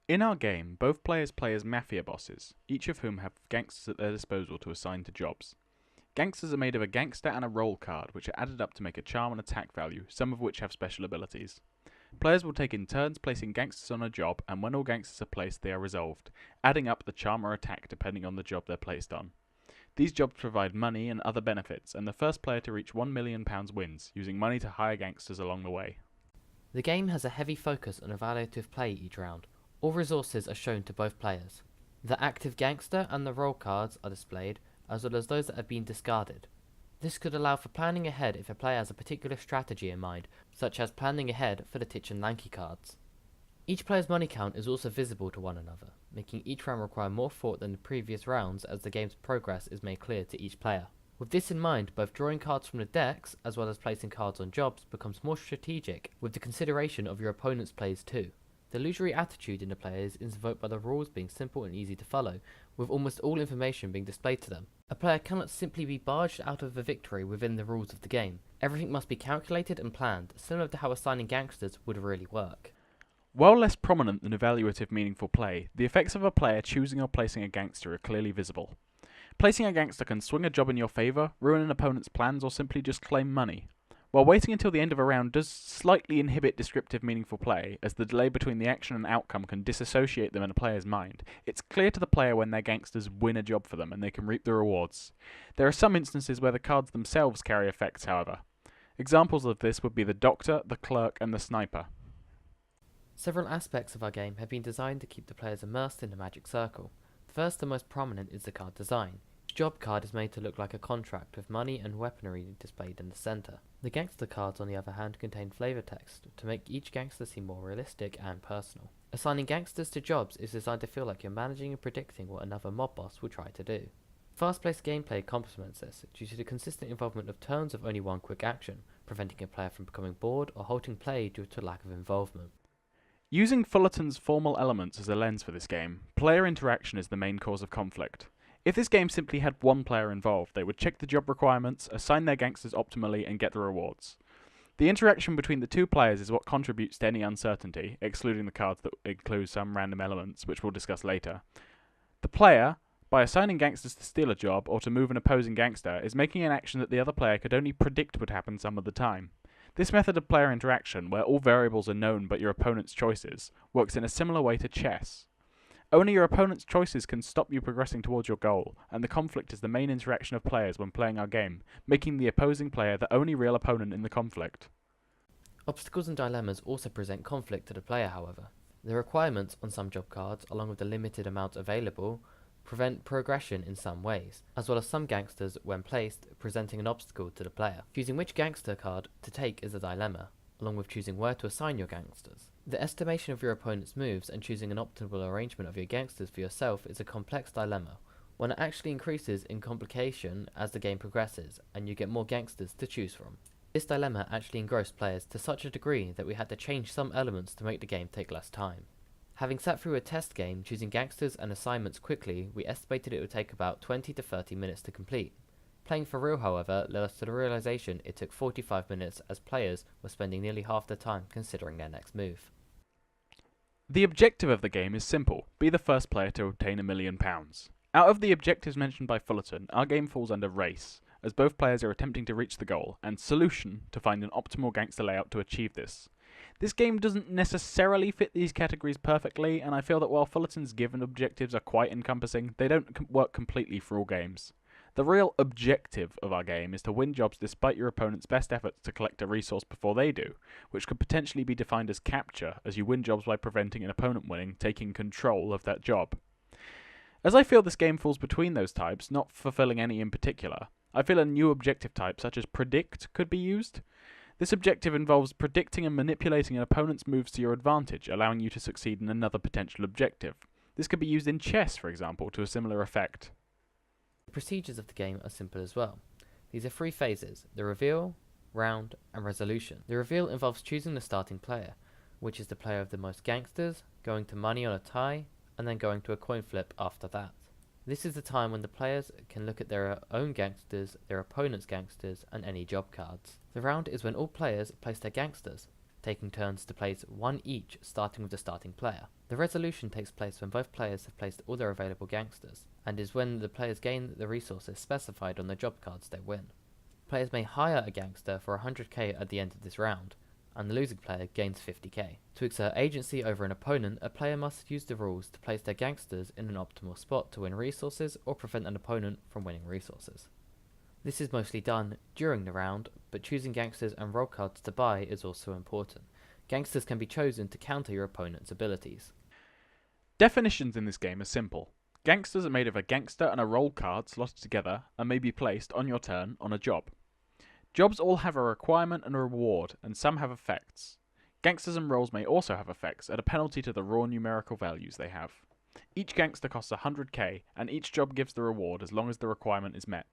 In our game, both players play as Mafia bosses, each of whom have gangsters at their disposal to assign to jobs. Gangsters are made of a gangster and a roll card, which are added up to make a charm and attack value, some of which have special abilities. Players will take in turns placing gangsters on a job, and when all gangsters are placed, they are resolved, adding up the charm or attack depending on the job they're placed on. These jobs provide money and other benefits, and the first player to reach £1 million wins, using money to hire gangsters along the way. The game has a heavy focus on evaluative play each round. All resources are shown to both players. The active gangster and the roll cards are displayed, as well as those that have been discarded. This could allow for planning ahead if a player has a particular strategy in mind, such as planning ahead for the Titch and Lanky cards. Each player's money count is also visible to one another, making each round require more thought than the previous rounds as the game's progress is made clear to each player. With this in mind, both drawing cards from the decks as well as placing cards on jobs becomes more strategic with the consideration of your opponent's plays too. The illusory attitude in the players is invoked by the rules being simple and easy to follow, with almost all information being displayed to them. A player cannot simply be barged out of a victory within the rules of the game. Everything must be calculated and planned, similar to how assigning gangsters would really work. While less prominent than evaluative meaningful play, the effects of a player choosing or placing a gangster are clearly visible. Placing a gangster can swing a job in your favour, ruin an opponent's plans, or simply just claim money. While waiting until the end of a round does slightly inhibit descriptive meaningful play, as the delay between the action and outcome can disassociate them in a player's mind, it's clear to the player when their gangsters win a job for them and they can reap the rewards. There are some instances where the cards themselves carry effects, however. Examples of this would be the doctor, the clerk, and the sniper. Several aspects of our game have been designed to keep the players immersed in the magic circle. The first and most prominent is the card design. Each job card is made to look like a contract with money and weaponry displayed in the centre. The gangster cards on the other hand contain flavour text to make each gangster seem more realistic and personal. Assigning gangsters to jobs is designed to feel like you're managing and predicting what another mob boss will try to do. Fast-paced gameplay complements this due to the consistent involvement of turns of only one quick action, preventing a player from becoming bored or halting play due to lack of involvement. Using Fullerton's formal elements as a lens for this game, player interaction is the main cause of conflict. If this game simply had one player involved, they would check the job requirements, assign their gangsters optimally, and get the rewards. The interaction between the two players is what contributes to any uncertainty, excluding the cards that include some random elements, which we'll discuss later. The player, by assigning gangsters to steal a job or to move an opposing gangster, is making an action that the other player could only predict would happen some of the time. This method of player interaction, where all variables are known but your opponent's choices, works in a similar way to chess. Only your opponent's choices can stop you progressing towards your goal, and the conflict is the main interaction of players when playing our game, making the opposing player the only real opponent in the conflict. Obstacles and dilemmas also present conflict to the player, however. The requirements on some job cards, along with the limited amount available, prevent progression in some ways, as well as some gangsters, when placed, presenting an obstacle to the player. Choosing which gangster card to take is a dilemma, along with choosing where to assign your gangsters. The estimation of your opponent's moves and choosing an optimal arrangement of your gangsters for yourself is a complex dilemma, one that actually increases in complication as the game progresses, and you get more gangsters to choose from. This dilemma actually engrossed players to such a degree that we had to change some elements to make the game take less time. Having sat through a test game choosing gangsters and assignments quickly, we estimated it would take about 20 to 30 minutes to complete. Playing for real, however, led us to the realization it took 45 minutes as players were spending nearly half the time considering their next move. The objective of the game is simple: be the first player to obtain £1 million. Out of the objectives mentioned by Fullerton, our game falls under race, as both players are attempting to reach the goal, and solution, to find an optimal gangster layout to achieve this. This game doesn't necessarily fit these categories perfectly, and I feel that while Fullerton's given objectives are quite encompassing, they don't work completely for all games. The real objective of our game is to win jobs despite your opponent's best efforts to collect a resource before they do, which could potentially be defined as capture, as you win jobs by preventing an opponent winning, taking control of that job. As I feel this game falls between those types, not fulfilling any in particular, I feel a new objective type such as predict could be used. This objective involves predicting and manipulating an opponent's moves to your advantage, allowing you to succeed in another potential objective. This could be used in chess, for example, to a similar effect. The procedures of the game are simple as well. These are 3 phases: the reveal, round, and resolution. The reveal involves choosing the starting player, which is the player of the most gangsters, going to money on a tie, and then going to a coin flip after that. This is the time when the players can look at their own gangsters, their opponent's gangsters, and any job cards. The round is when all players place their gangsters. taking turns to place one each starting with the starting player. The resolution takes place when both players have placed all their available gangsters, and is when the players gain the resources specified on the job cards they win. Players may hire a gangster for 100k at the end of this round, and the losing player gains 50k. To exert agency over an opponent, a player must use the rules to place their gangsters in an optimal spot to win resources or prevent an opponent from winning resources. This is mostly done during the round, but choosing gangsters and role cards to buy is also important. Gangsters can be chosen to counter your opponent's abilities. Definitions in this game are simple. Gangsters are made of a gangster and a role card slotted together and may be placed on your turn on a job. Jobs all have a requirement and a reward, and some have effects. Gangsters and roles may also have effects at a penalty to the raw numerical values they have. Each gangster costs 100k, and each job gives the reward as long as the requirement is met.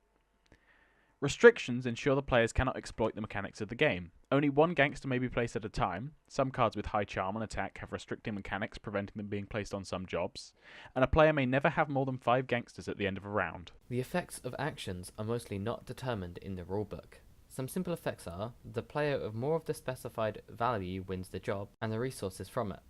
Restrictions ensure the players cannot exploit the mechanics of the game. Only one gangster may be placed at a time. Some cards with high charm and attack have restricting mechanics preventing them being placed on some jobs, and a player may never have more than 5 gangsters at the end of a round. The effects of actions are mostly not determined in the rulebook. Some simple effects are, the player of more of the specified value wins the job and the resources from it,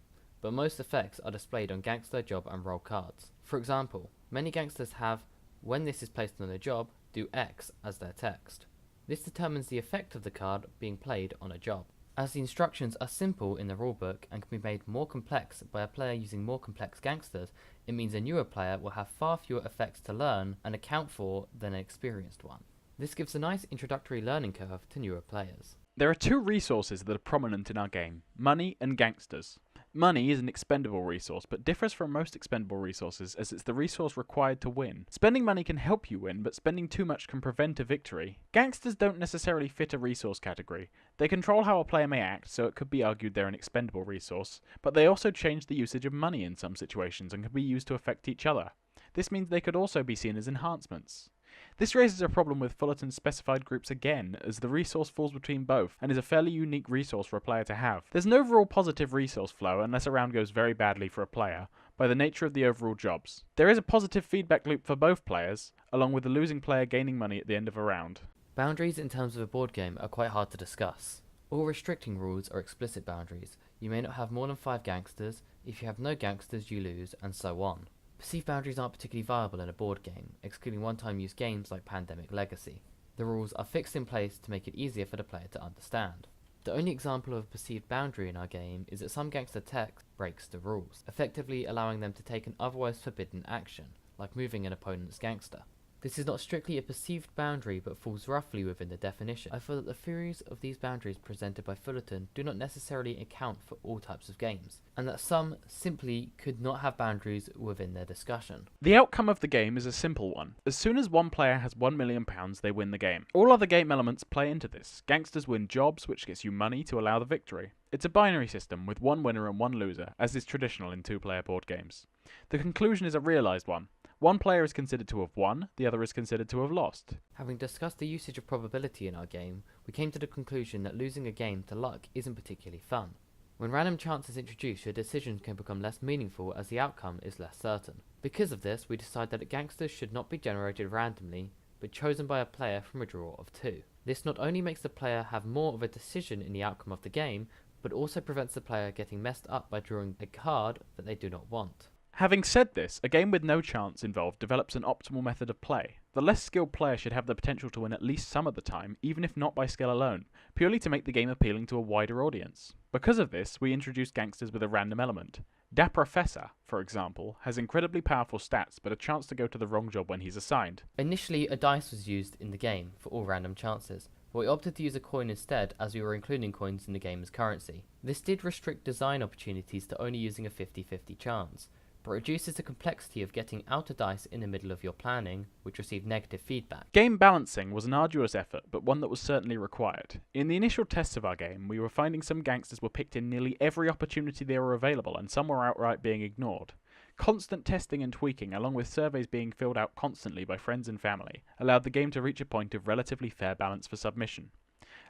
but most effects are displayed on gangster, job and role cards. For example, many gangsters have, when this is placed on a job, do X as their text. This determines the effect of the card being played on a job. As the instructions are simple in the rulebook and can be made more complex by a player using more complex gangsters, it means a newer player will have far fewer effects to learn and account for than an experienced one. This gives a nice introductory learning curve to newer players. There are 2 resources that are prominent in our game: money and gangsters. Money is an expendable resource, but differs from most expendable resources as it's the resource required to win. Spending money can help you win, but spending too much can prevent a victory. Gangsters don't necessarily fit a resource category. They control how a player may act, so it could be argued they're an expendable resource, but they also change the usage of money in some situations and can be used to affect each other. This means they could also be seen as enhancements. This raises a problem with Fullerton's specified groups again, as the resource falls between both, and is a fairly unique resource for a player to have. There's an overall positive resource flow unless a round goes very badly for a player, by the nature of the overall jobs. There is a positive feedback loop for both players, along with the losing player gaining money at the end of a round. Boundaries in terms of a board game are quite hard to discuss. All restricting rules are explicit boundaries. You may not have more than 5 gangsters, if you have no gangsters you lose, and so on. Perceived boundaries aren't particularly viable in a board game, excluding one-time use games like Pandemic Legacy. The rules are fixed in place to make it easier for the player to understand. The only example of a perceived boundary in our game is that some gangster text breaks the rules, effectively allowing them to take an otherwise forbidden action, like moving an opponent's gangster. This is not strictly a perceived boundary, but falls roughly within the definition. I feel that the theories of these boundaries presented by Fullerton do not necessarily account for all types of games, and that some simply could not have boundaries within their discussion. The outcome of the game is a simple one. As soon as one player has £1 million, they win the game. All other game elements play into this. Gangsters win jobs, which gets you money to allow the victory. It's a binary system with one winner and one loser, as is traditional in 2-player board games. The conclusion is a realised one. One player is considered to have won, the other is considered to have lost. Having discussed the usage of probability in our game, we came to the conclusion that losing a game to luck isn't particularly fun. When random chance is introduced, your decisions can become less meaningful as the outcome is less certain. Because of this, we decided that gangsters should not be generated randomly, but chosen by a player from a draw of 2. This not only makes the player have more of a decision in the outcome of the game, but also prevents the player getting messed up by drawing a card that they do not want. Having said this, a game with no chance involved develops an optimal method of play. The less skilled player should have the potential to win at least some of the time, even if not by skill alone, purely to make the game appealing to a wider audience. Because of this, we introduced gangsters with a random element. Da Professor, for example, has incredibly powerful stats but a chance to go to the wrong job when he's assigned. Initially, a dice was used in the game for all random chances, but we opted to use a coin instead as we were including coins in the game as currency. This did restrict design opportunities to only using a 50-50 chance, but reduces the complexity of getting out a dice in the middle of your planning, which received negative feedback. Game balancing was an arduous effort, but one that was certainly required. In the initial tests of our game, we were finding some gangsters were picked in nearly every opportunity they were available, and some were outright being ignored. Constant testing and tweaking, along with surveys being filled out constantly by friends and family, allowed the game to reach a point of relatively fair balance for submission.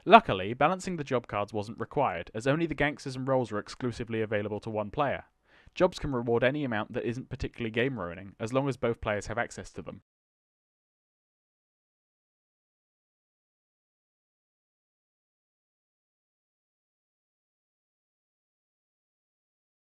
Luckily, balancing the job cards wasn't required, as only the gangsters and roles were exclusively available to one player. Jobs can reward any amount that isn't particularly game ruining, as long as both players have access to them.